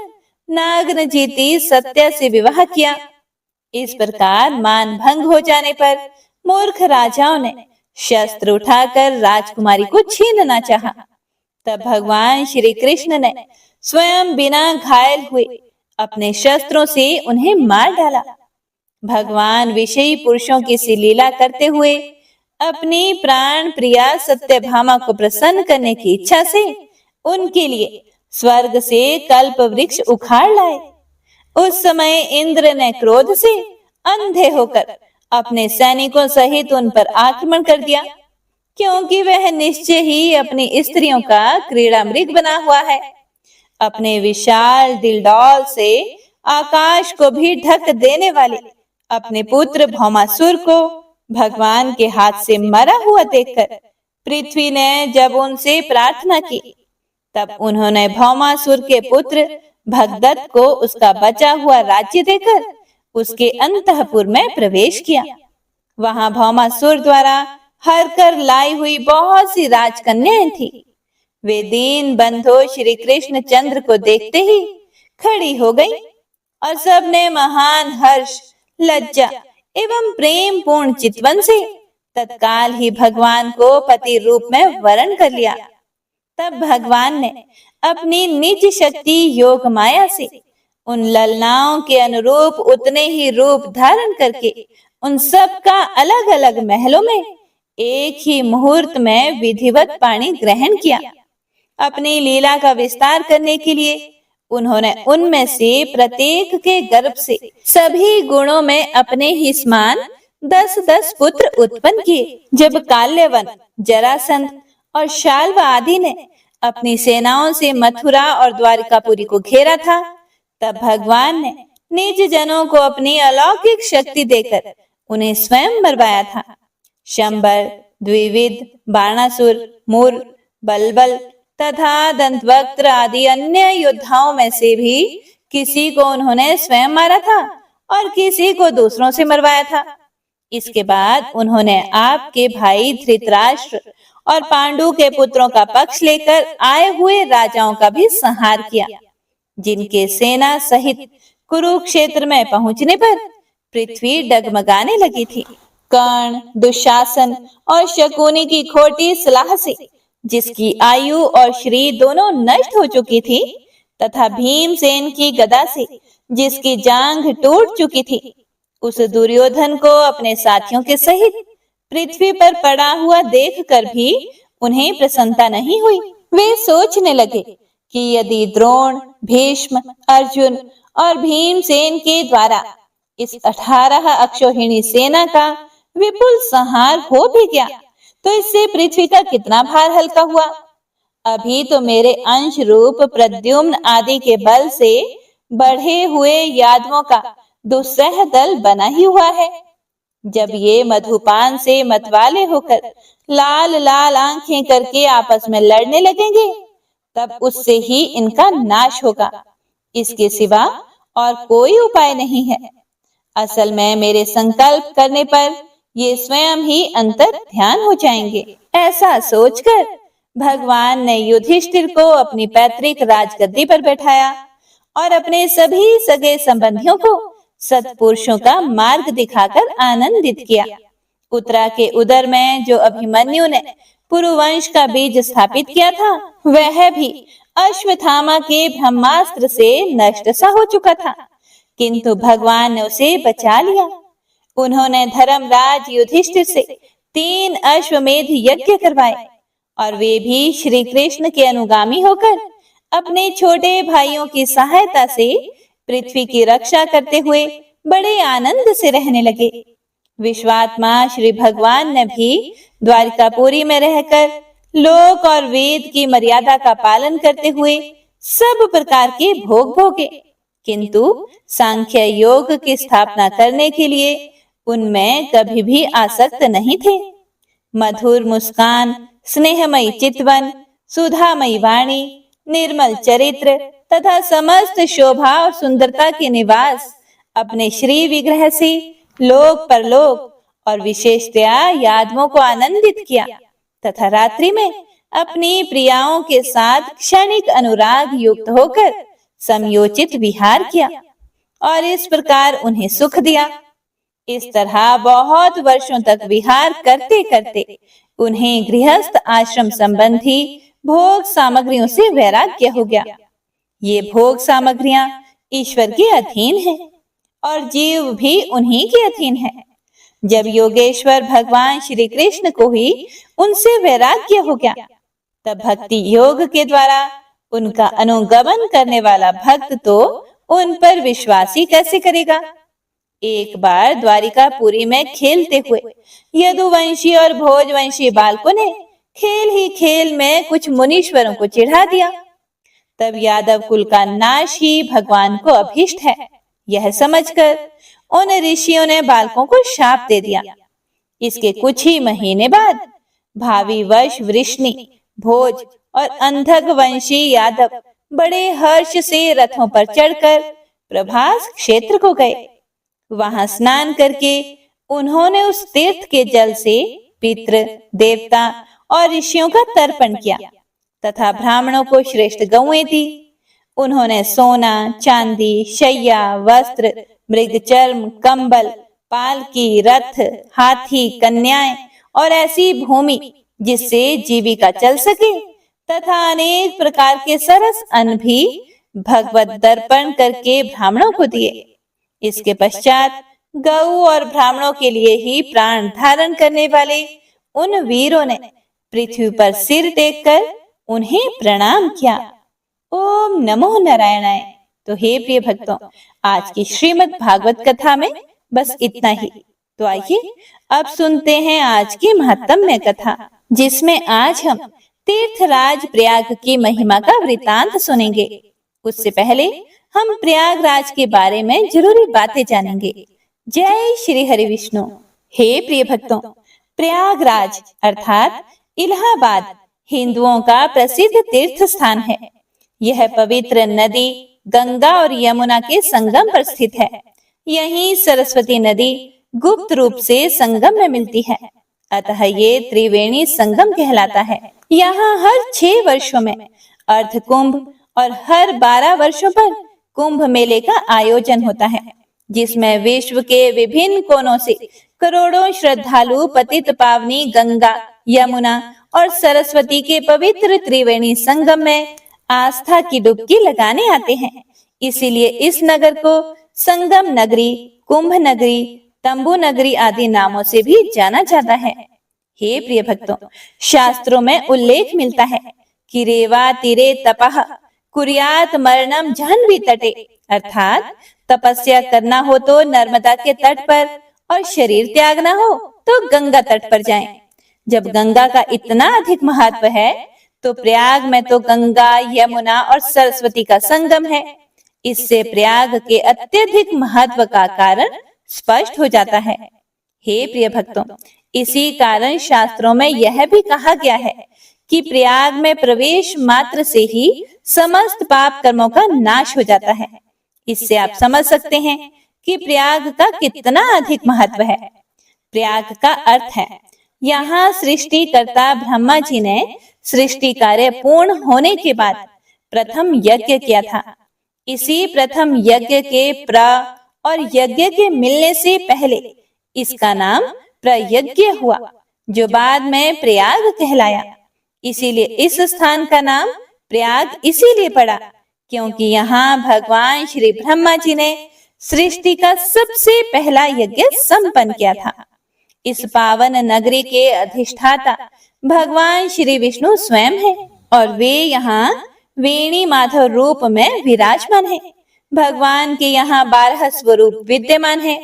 नागन जीती सत्या से विवाह किया। इस प्रकार मान भंग हो जाने पर मूर्ख राजाओं ने शस्त्र उठाकर राजकुमारी को छीनना चाहा। तब भगवान श्री कृष्ण ने स्वयं बिना घायल हुए अपने शस्त्रों से उन्हें मार डाला। भगवान विषयी पुरुषों की सी लीला करते हुए अपनी प्राण प्रिया सत्यभामा को प्रसन्न करने की इच्छा से उनके लिए स्वर्ग से कल्प वृक्ष उखाड़ लाए। उस समय इंद्र ने क्रोध से अंधे होकर अपने सैनिकों सहित उन पर आक्रमण कर दिया, क्योंकि वह निश्चय ही अपनी स्त्रियों का क्रीड़ा मृग बना हुआ है। अपने विशाल दिलडौल से आकाश को भी ढक देने वाले अपने पुत्र भौमासुर को भगवान के हाथ से मरा हुआ देखकर पृथ्वी ने जब उनसे प्रार्थना की, तब उन्होंने भौमासुर के पुत्र भगदत्त को उसका बचा हुआ राज्य देकर उसके अंतःपुर में प्रवेश किया। वहां भौमासुर द्वारा हर कर लाई हुई बहुत सी राजकन्याएं थी। वे दीन बंधु श्री कृष्ण चंद्र को देखते ही खड़ी हो गई और सबने महान हर्ष, लज्जा एवं प्रेम पूर्ण चितवन से तत्काल ही भगवान को पति रूप में वरण कर लिया। तब भगवान ने अपनी निज शक्ति योग माया से उन ललनाओं के अनुरूप उतने ही रूप धारण करके उन सब का अलग अलग महलों में एक ही मुहूर्त में विधिवत पाणी ग्रहण किया। अपनी लीला का विस्तार करने के लिए उन्होंने उनमें से प्रत्येक के गर्भ से सभी गुणों में अपने ही समान 10-10 पुत्र उत्पन्न किए। जब काल्यवन, जरासंध और शाल्व आदि ने अपनी सेनाओं से मथुरा और द्वारिकापुरी को घेरा था, तब भगवान ने निज जनों को अपनी अलौकिक शक्ति देकर उन्हें स्वयं मरवाया था। शंबर, द्विविद, बाणासुर, मूर, बलबल तथा दंतवक्त्र आदि अन्य योद्धाओं में से भी किसी को उन्होंने स्वयं मारा था और किसी को दूसरों से मरवाया था। इसके बाद उन्होंने आपके भाई धृतराष्ट्र और पांडु के पुत्रों का पक्ष लेकर आए हुए राजाओं का भी संहार किया, जिनके सेना सहित कुरुक्षेत्र में पहुंचने पर पृथ्वी डगमगाने लगी थी। कर्ण, दुशासन और शकुनी की खोटी सलाह से जिसकी आयु और श्री दोनों नष्ट हो चुकी थी, तथा भीमसेन की गदा से जिसकी जांघ टूट चुकी थी, उस दुर्योधन को अपने साथियों के सहित पृथ्वी पर पड़ा हुआ देखकर भी उन्हें प्रसन्नता नहीं हुई। वे सोचने लगे कि यदि द्रोण, भीष्म, अर्जुन और भीमसेन के द्वारा इस 18 अक्षौहिणी सेना का विपुल संहार हो भी गया, तो इससे पृथ्वी का कितना भार हल्का हुआ। अभी तो मेरे अंश रूप प्रद्युम्न आदि के बल से बढ़े हुए यादवों का दुस्सह दल बना ही हुआ है। जब ये मधुपान से मतवाले होकर लाल लाल आंखें करके आपस में लड़ने लगेंगे, तब उससे ही इनका नाश होगा। इसके सिवा और कोई उपाय नहीं है। असल में मेरे संकल्प करने पर ये स्वयं ही अंतर ध्यान हो जाएंगे। ऐसा सोचकर भगवान ने युधिष्ठिर को अपनी पैतृक राजगद्दी पर बैठाया और अपने सभी सगे संबंधियों को सत्पुरुषों का मार्ग दिखाकर आनंदित किया। उत्तरा के उदर में जो अभिमन्यु ने पुरुवंश का बीज स्थापित किया था, वह भी अश्वत्थामा के ब्रह्मास्त्र से नष्ट सा हो चुका था, किंतु भगवान ने उसे बचा लिया। उन्होंने धर्मराज युधिष्ठिर से 3 अश्वमेध यज्ञ करवाए और वे भी श्री कृष्ण के अनुगामी होकर अपने छोटे भाइयों की सहायता से पृथ्वी की रक्षा करते हुए बड़े आनंद से रहने लगे। विश्वात्मा श्री भगवान ने भी द्वारिकापुरी में रहकर लोक और वेद की मर्यादा का पालन करते हुए सब प्रकार के भोग भोगे, किंतु सांख्य योग की स्थापना करने के लिए उनमें कभी भी आसक्त नहीं थे। मधुर मुस्कान, स्नेहमयी चितवन, सुधामयी वाणी, निर्मल चरित्र तथा समस्त शोभा और सुंदरता के निवास अपने श्री विग्रह से लोक परलोक और विशेषतया यादवों को आनंदित किया तथा रात्रि में अपनी प्रियाओं के साथ क्षणिक अनुराग युक्त होकर समयोचित विहार किया और इस प्रकार उन्हें सुख दिया। इस तरह बहुत वर्षों तक विहार करते करते उन्हें गृहस्थ आश्रम संबंधी भोग सामग्रियों से वैराग्य हो गया। ये भोग सामग्रियां ईश्वर के अधीन हैं और जीव भी उन्हीं के अधीन है। जब योगेश्वर भगवान श्री कृष्ण को ही उनसे वैराग्य हो गया, तब भक्ति योग के द्वारा उनका अनुगमन करने वाला भक्त तो उन पर विश्वास ही कैसे करेगा। एक बार द्वारिकापुरी में खेलते हुए यदुवंशी और भोजवंशी बालकों ने खेल ही खेल में कुछ मुनीश्वरों को चिढ़ा दिया। तब यादव कुल का नाश ही भगवान को अभीष्ट है, यह समझकर उन ऋषियों ने बालकों को शाप दे दिया। इसके कुछ ही महीने बाद भावी वश वृष्णि, भोज और अंधक वंशी यादव बड़े हर्ष से रथों पर चढ़कर प्रभास क्षेत्र को गए। वहां स्नान करके उन्होंने उस तीर्थ के जल से पितृ, देवता और ऋषियों का तर्पण किया तथा ब्राह्मणों को श्रेष्ठ गौएं दी। उन्होंने सोना, चांदी, शैया, वस्त्र, मृगचर्म, कंबल, पालकी, रथ, हाथी, कन्याएं और ऐसी भूमि जिससे जीविका चल सके तथा अनेक प्रकार के सरस अन्न भी भगवत दर्पण करके ब्राह्मणों को दिए। इसके पश्चात गौ और ब्राह्मणों के लिए ही प्राण धारण करने वाले उन वीरों ने पृथ्वी पर सिर टेककर उन्हें प्रणाम किया। ओम नमो नारायणाय। तो हे प्रिय भक्तों, आज की श्रीमद् भागवत कथा में बस इतना ही। तो आइए अब सुनते हैं आज की महत्तम कथा, जिसमें आज हम तीर्थराज प्रयाग की महिमा का वृतांत सुनेंगे। उससे पहले हम प्रयागराज के बारे में जरूरी बातें जानेंगे। जय श्री हरि विष्णु। हे प्रिय भक्तों, प्रयागराज अर्थात इलाहाबाद हिंदुओं का प्रसिद्ध तीर्थ स्थान है। यह पवित्र नदी गंगा और यमुना के संगम पर स्थित है। यहीं सरस्वती नदी गुप्त रूप से संगम में मिलती है, अतः ये त्रिवेणी संगम कहलाता है। यहाँ हर 6 वर्षों में अर्ध कुंभ और हर 12 वर्षों पर कुंभ मेले का आयोजन होता है, जिसमें विश्व के विभिन्न कोनों से करोड़ों श्रद्धालु पतित पावनी गंगा, यमुना और सरस्वती के पवित्र त्रिवेणी संगम में आस्था की डुबकी लगाने आते हैं। इसीलिए इस नगर को संगम नगरी, कुंभ नगरी, तंबू नगरी आदि नामों से भी जाना जाता है। हे प्रिय भक्तों, शास्त्रों में उल्लेख मिलता है कि रेवा तीरे तपः कुर्यात मरणम जाह्नवी तटे, अर्थात तपस्या करना हो तो नर्मदा के तट पर और शरीर त्यागना हो तो गंगा तट पर जाएं। जब गंगा का इतना अधिक महत्व है तो प्रयाग में तो गंगा, यमुना और सरस्वती का संगम है। इससे प्रयाग के अत्यधिक महत्व का कारण स्पष्ट हो जाता है। हे प्रिय भक्तों, इसी कारण शास्त्रों में यह भी कहा गया है कि प्रयाग में प्रवेश मात्र से ही समस्त पाप कर्मों का नाश हो जाता है। इससे आप समझ सकते हैं कि प्रयाग का कितना अधिक महत्व है। प्रयाग का अर्थ है, यहाँ सृष्टिकर्ता ब्रह्मा जी ने सृष्टि कार्य पूर्ण होने के बाद प्रथम यज्ञ किया था। इसी प्रथम यज्ञ के प्र और यज्ञ के मिलने से पहले इसका नाम प्रयज्ञ हुआ, जो बाद में प्रयाग कहलाया। इसीलिए इस स्थान का नाम प्रयाग इसीलिए पड़ा क्योंकि यहाँ भगवान श्री ब्रह्मा जी ने सृष्टि का सबसे पहला यज्ञ संपन्न किया था। इस पावन नगरी के अधिष्ठाता भगवान श्री विष्णु स्वयं है और वे यहाँ वेणी माधव रूप में विराजमान है। भगवान के यहाँ 12 स्वरूप विद्यमान है,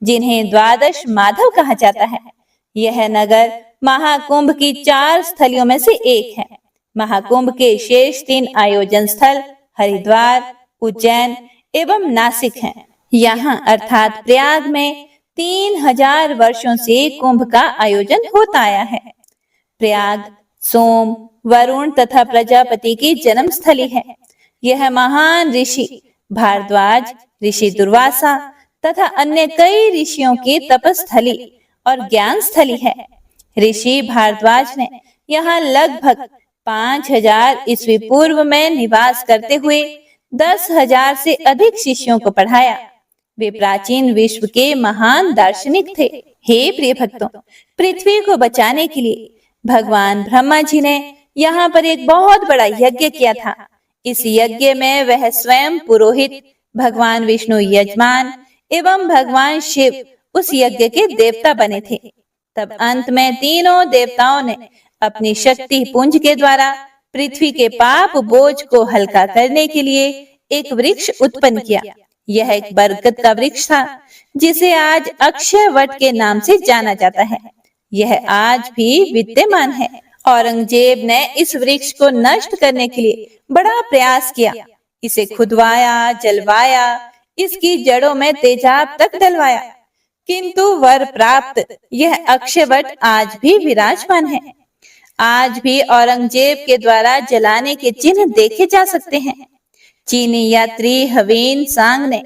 जिन्हें 12 माधव कहा जाता है। यह नगर महाकुंभ की 4 स्थलियों में से एक है। महाकुंभ के शेष 3 आयोजन स्थल हरिद्वार, उज्जैन एवं नासिक हैं। यहाँ अर्थात प्रयाग में 3000 वर्षों से कुंभ का आयोजन होता आया है। प्रयाग सोम, वरुण तथा प्रजापति की जन्म स्थली है। यह महान ऋषि भारद्वाज, ऋषि दुर्वासा तथा अन्य कई ऋषियों की तपस्थली और ज्ञान स्थली है। ऋषि भारद्वाज ने यहाँ लगभग 5000 ईस्वी पूर्व में निवास करते हुए 10,000 से अधिक शिष्यों को पढ़ाया। वे प्राचीन विश्व के महान दार्शनिक थे। हे प्रिय भक्तों, पृथ्वी को बचाने के लिए भगवान ब्रह्मा जी ने यहाँ पर एक बहुत बड़ा यज्ञ किया था। इस यज्ञ में वह स्वयं पुरोहित, भगवान विष्णु यजमान एवं भगवान शिव उस यज्ञ के देवता बने थे। तब अंत में तीनों देवताओं ने अपनी शक्ति पुंज के द्वारा पृथ्वी के पाप बोझ को हल्का करने के लिए एक वृक्ष उत्पन्न किया। यह एक बरगद का वृक्ष था, जिसे आज अक्षय वट के नाम से जाना जाता है। यह आज भी विद्यमान है। औरंगजेब ने इस वृक्ष को नष्ट करने के लिए बड़ा प्रयास किया। इसे खुदवाया, जलवाया, इसकी जड़ों में तेजाब तक डलवाया, किंतु वर प्राप्त यह अक्षयवट आज भी विराजमान है। आज भी औरंगजेब के द्वारा जलाने के चिन्ह देखे जा सकते हैं। चीनी यात्री हवेन सांग ने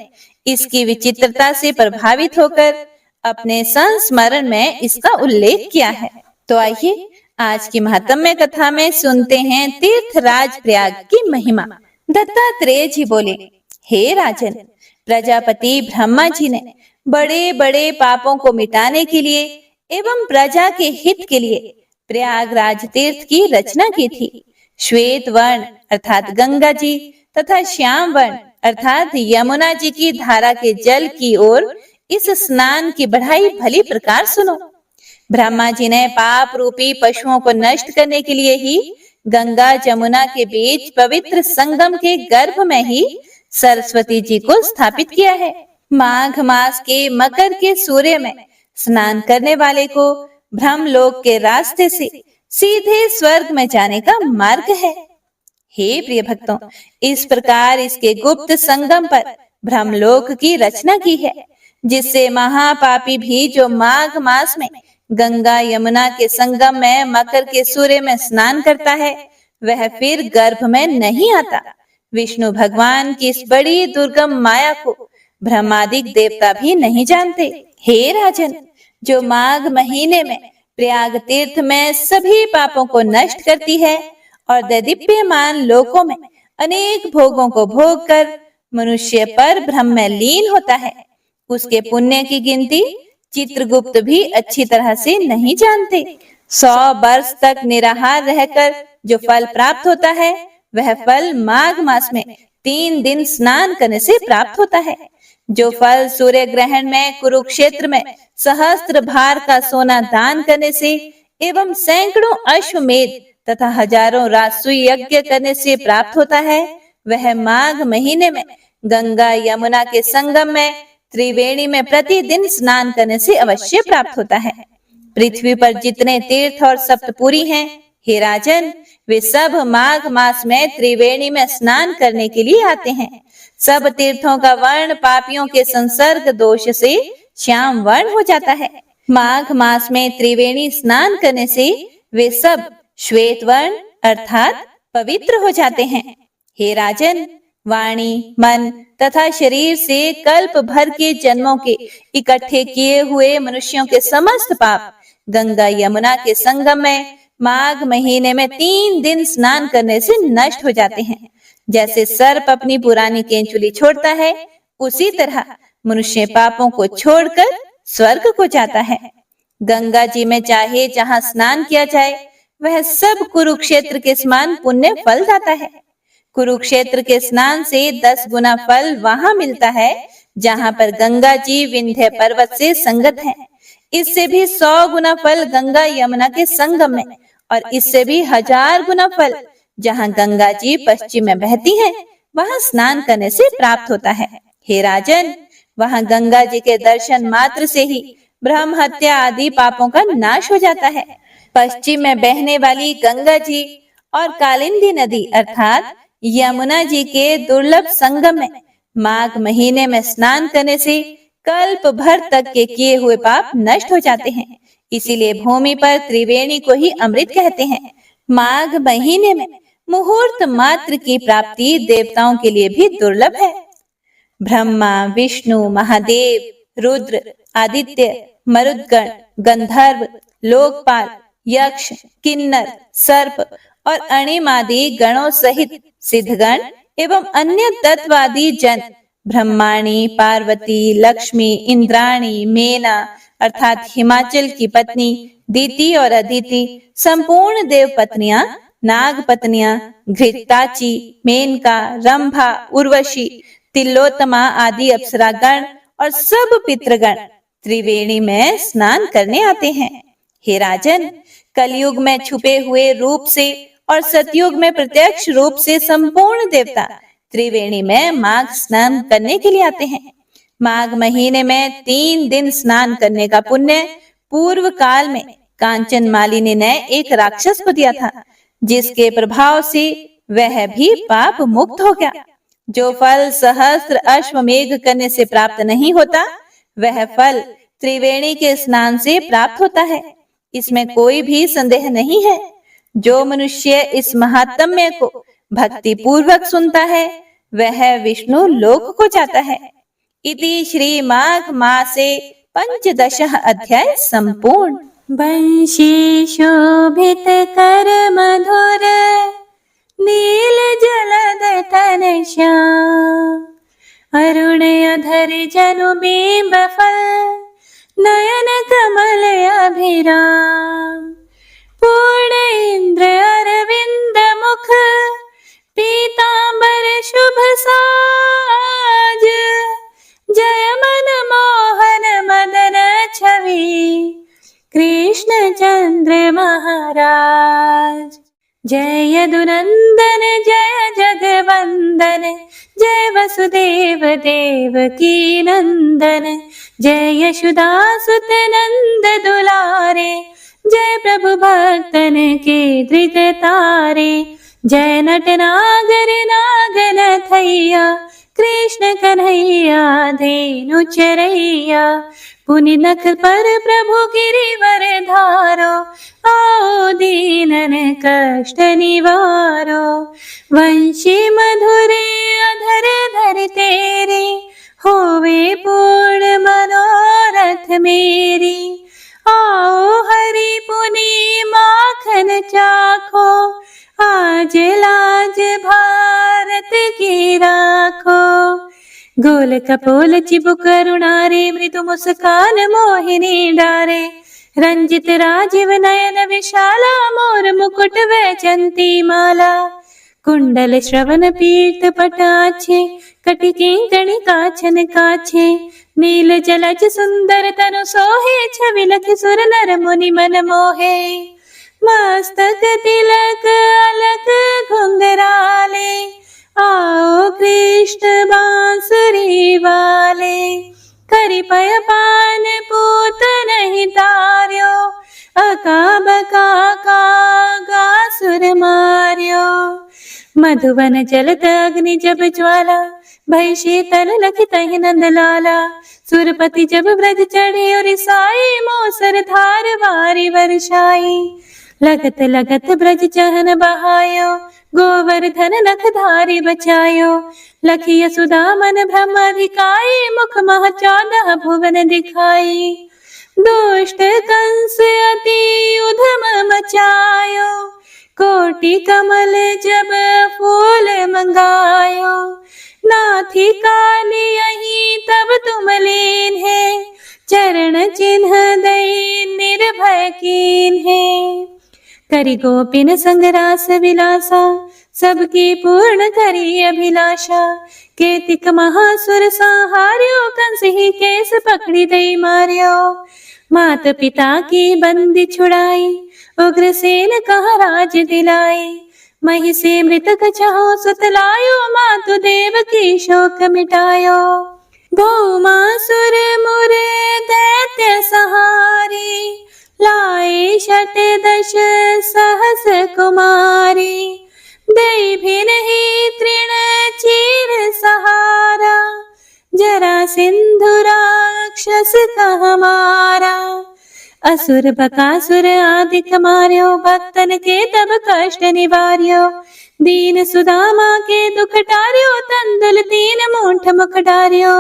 इसकी विचित्रता से प्रभावित होकर अपने संस्मरण में इसका उल्लेख किया है। तो आइए आज की महात्म्य कथा में सुनते हैं तीर्थराज प्रयाग की महिमा। दत्तात्रेय जी बोले, हे राजन, प्रजापति ब्रह्मा जी ने बड़े बड़े पापों को मिटाने के लिए एवं प्रजा के हित के लिए प्रयागराज तीर्थ की रचना की थी। श्वेत वर्ण अर्थात गंगा जी तथा श्याम वर्ण अर्थात यमुना जी की धारा के जल की ओर इस स्नान की बढ़ाई भली प्रकार सुनो। ब्रह्मा जी ने पाप रूपी पशुओं को नष्ट करने के लिए ही गंगा जमुना के बीच पवित्र संगम के गर्भ में ही सरस्वती जी को स्थापित किया है। माघ मास के मकर के सूर्य में स्नान करने वाले को ब्रह्मलोक के रास्ते से सीधे स्वर्ग में जाने का मार्ग है। हे प्रिय भक्तों, इस प्रकार इसके गुप्त संगम पर ब्रह्मलोक की रचना की है, जिससे महापापी भी जो माघ मास में गंगा यमुना के संगम में मकर के सूर्य में स्नान करता है, वह फिर गर्भ में नहीं आता। विष्णु भगवान की इस बड़ी दुर्गम माया को ब्रह्मादिक देवता भी नहीं जानते। हे राजन, जो माघ महीने में प्रयाग तीर्थ में सभी पापों को नष्ट करती है और दैदीप्यमान लोकों में अनेक भोगों को भोग कर मनुष्य पर ब्रह्म में लीन होता है, उसके पुण्य की गिनती चित्रगुप्त भी अच्छी तरह से नहीं जानते। 100 वर्ष तक निराहार रहकर जो फल प्राप्त होता है, वह फल माघ मास में 3 दिन स्नान करने से प्राप्त होता है। जो फल सूर्य ग्रहण में कुरुक्षेत्र में सहस्त्र भार का सोना दान करने से एवं सैकड़ों अश्वमेध तथा हजारों राजसूय यज्ञ करने से प्राप्त होता है, वह माघ महीने में गंगा यमुना के संगम में त्रिवेणी में प्रतिदिन स्नान करने से अवश्य प्राप्त होता है। पृथ्वी पर जितने तीर्थ और सप्तपुरी हैं, हे राजन, वे सब माघ मास में त्रिवेणी में स्नान करने के लिए आते हैं। सब तीर्थों का वर्ण पापियों के संसर्ग दोष से श्याम वर्ण हो जाता है। माघ मास में त्रिवेणी स्नान करने से वे सब श्वेत वर्ण अर्थात पवित्र हो जाते हैं। हे राजन, वाणी, मन तथा शरीर से कल्प भर के जन्मों के इकट्ठे किए हुए मनुष्यों के समस्त पाप गंगा यमुना के संगम में माघ महीने में 3 दिन स्नान करने से नष्ट हो जाते हैं। जैसे सर्प अपनी पुरानी केंचुली छोड़ता है, उसी तरह मनुष्य पापों को छोड़कर स्वर्ग को जाता है। गंगा जी में चाहे जहाँ स्नान किया जाए, वह सब कुरुक्षेत्र के समान पुण्य फल दाता है। कुरुक्षेत्र के स्नान से 10 गुना फल वहां मिलता है, जहाँ पर गंगा जी विंध्य पर्वत से संगत है। इससे भी 100 गुना फल गंगा यमुना के संगम में और इससे भी 1000 गुना फल जहाँ गंगा जी पश्चिम में बहती हैं, वहां स्नान करने से प्राप्त होता है। हे राजन, वहां गंगा जी के दर्शन मात्र से ही ब्रह्म हत्या आदि पापों का नाश हो जाता है। पश्चिम में बहने वाली गंगा जी और कालिंदी नदी अर्थात यमुना जी के दुर्लभ संगम में माघ महीने में स्नान करने से कल्प भर तक के किए हुए पाप नष्ट हो जाते हैं। इसीलिए भूमि पर त्रिवेणी को ही अमृत कहते हैं। माघ महीने में मुहूर्त मात्र की प्राप्ति देवताओं के लिए भी दुर्लभ है। ब्रह्मा, विष्णु, महादेव, रुद्र, आदित्य, मरुदगण, गंधर्व, लोकपाल, यक्ष, किन्नर, सर्प और अणिम आदि गणों सहित सिद्धगण एवं अन्य तत्वादी जन ब्रह्माणी, पार्वती, लक्ष्मी, इंद्राणी, मेना अर्थात हिमाचल की पत्नी, दीति और अदिति, संपूर्ण देव पत्नियां, नाग पत्नियां, घृताची, मेनका, रंभा, उर्वशी, तिलोत्तमा आदि अप्सरागण और सब पितृगण त्रिवेणी में स्नान करने आते हैं। हे राजन, कलयुग में छुपे हुए रूप से और सतयुग में प्रत्यक्ष रूप से संपूर्ण देवता त्रिवेणी में माघ स्नान करने के लिए आते हैं। माघ महीने में 3 दिन स्नान करने का पुण्य पूर्व काल में कांचन मालिनी ने एक राक्षस को दिया था, जिसके प्रभाव से वह भी पाप मुक्त हो गया। जो फल सहस्त्र अश्वमेघ करने से प्राप्त नहीं होता, वह फल त्रिवेणी के स्नान से प्राप्त होता है। इसमें कोई भी संदेह नहीं है। जो मनुष्य इस महात्म्य को भक्ति पूर्वक सुनता है, वह विष्णु लोक को जाता है। इति श्री माघ मासे 15 अध्याय संपूर्ण। वंशी शोभित कर मधुर नील जलद तन श्याम, अरुण अधर जनु बिंब फल नयन कमल अभिराम। पूर्ण इंद्र अरविंद मुख पीतांबर शुभ साज, जय मन मोहन मदन छवि कृष्ण चंद्र महाराज। जय यदुनंदन जय जगवंदन, जय वसुदेव देवकी नंदन, जय यशोदासुत नंद दुलारे, जय प्रभु भक्तन के दृग तारे। जय नट नागर नागन थैया, कृष्ण कन्हैया धेनु चरैया। पुनि नख पर प्रभु गिरिवर धारो, आओ दीनन कष्ट निवारो। वंशी मधुरे अधर धर तेरे, होवे पूर्ण मनोरथ मेरी। आओ हरि पुनि माखन चाखो, आज लाज भारत की राखो। गोल कपोल चिबुक करुणारे, मृदु मुस्कान मोहिनी डारे। रंजित राजीव नयन विशाला, मोर मुकुट वैजंती माला। कुंडल श्रवण पीत पटाछे, कटि किंकणी काछन काछे। नील जलज सुंदर तनु सोहे, छवि लखि सुर नर मुनि मन मोहे। मस्तक तिलक अलक घुंघराले, आओ कृष्ण बांसुरी वाले। करि पय पान पूत नहीं तार्यो, अका बका का सुर मार्यो। मधुवन जलत अग्नि जब ज्वाला, भय शीतल लखि तहि नंद लाला। सुरपति जब ब्रज चढ़े और साई, मोसर धार वारी वर्षाई। लगत लगत ब्रज चहन बहायो, गोवर्धन नख धारी बचायो। लखी यशोदा मन ब्रह्माधिकाई, मुख मह 14 भुवन दिखाई। दुष्ट कंस अति उधम मचायो, कोटि कमल जब फूल मंगायो। नाथी काली यही तब तुम लीन है, चरण चिन्ह दई निर्भय कीन है। करि गोपिन संग रास विलासा, सबकी पूर्ण करी अभिलाषा। केतिक महासुर संहार्यो, कंस ही केस पकड़ी दई मार्यो। मात पिता की बंदी छुड़ाई, उग्रसेन कहा राज दिलाई। मही से मृतक चाहो सुतलायो, मातु देव की शोक मिटायो। भौमासुर मुरे दैत्य सहारी, लाए 18 सहस कुमारी। दई भी नहीं तृण चीर सहारा, जरा सिंधु राक्षस का हमारा। असुर बकासुर आदिक मार्यो, भक्तन के तब कष्ट निवार्यो। दीन सुदामा के दुख टार्यो, तंदुल 3 मूठ मुख डार्यो।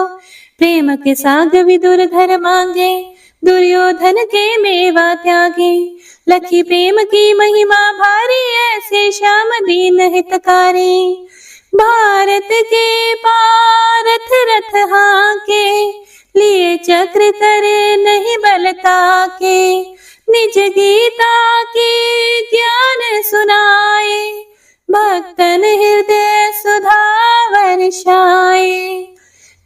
प्रेम के साग विदुर घर मांगे, दुर्योधन के मेवा त्यागे। लखी प्रेम की महिमा भारी, ऐसे श्याम दीन हितकारी। भारत के पारथ रथ हाके, लिए चक्र करे नहीं बलता के, निज गीता के ज्ञान सुनाए, भक्तन हृदय सुधा वर्षाए।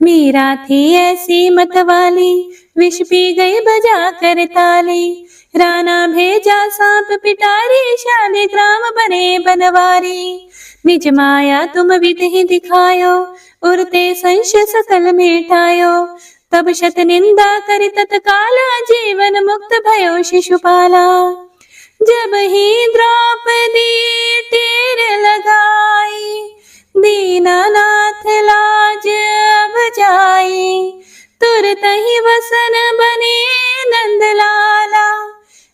मीरा थी ऐसी मत वाली, विष पी गई बजा कर ताली, राणा भेजा सांप पिटारी, शालिग्राम बने बनवारी। निज माया तुम विध ही दिखायो, उरते संश सकल मिटायो, तब शत निंदा कर तत्काला, जीवन मुक्त भयो शिशुपाला। जब ही द्रौपदी टेर लगाई, दीनानाथ लाज अब जाई, तुरत ही वसन बने नंदलाला,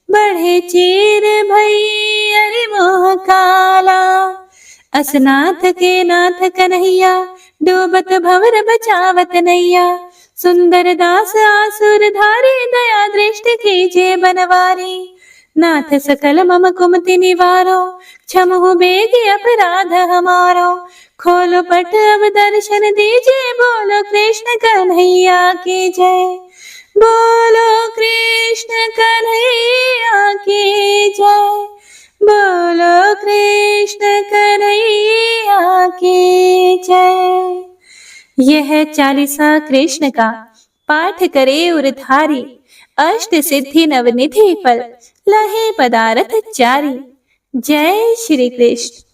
बढ़े चीर भई अरि मोह काला। असनाथ के नाथ कन्हैया, डूबत भंवर बचावत नैया, सुंदर दास आसुर धारी, दया दृष्टि कीजिए बनवारी। नाथ सकल मम कुमति निवारो, क्षमहु बेगी अपराध हमारो, खोलो पट अब दर्शन दीजिए, बोलो कृष्ण कन्हैया की जय, बोलो कृष्ण कन्हैया की जय, बोलो कृष्ण कन्हैया की जय। यह चालीसा कृष्ण का पाठ करे उरधारी, अष्ट सिद्धि नवनिधि फल लहे पदारथ चारी। जय श्री कृष्ण।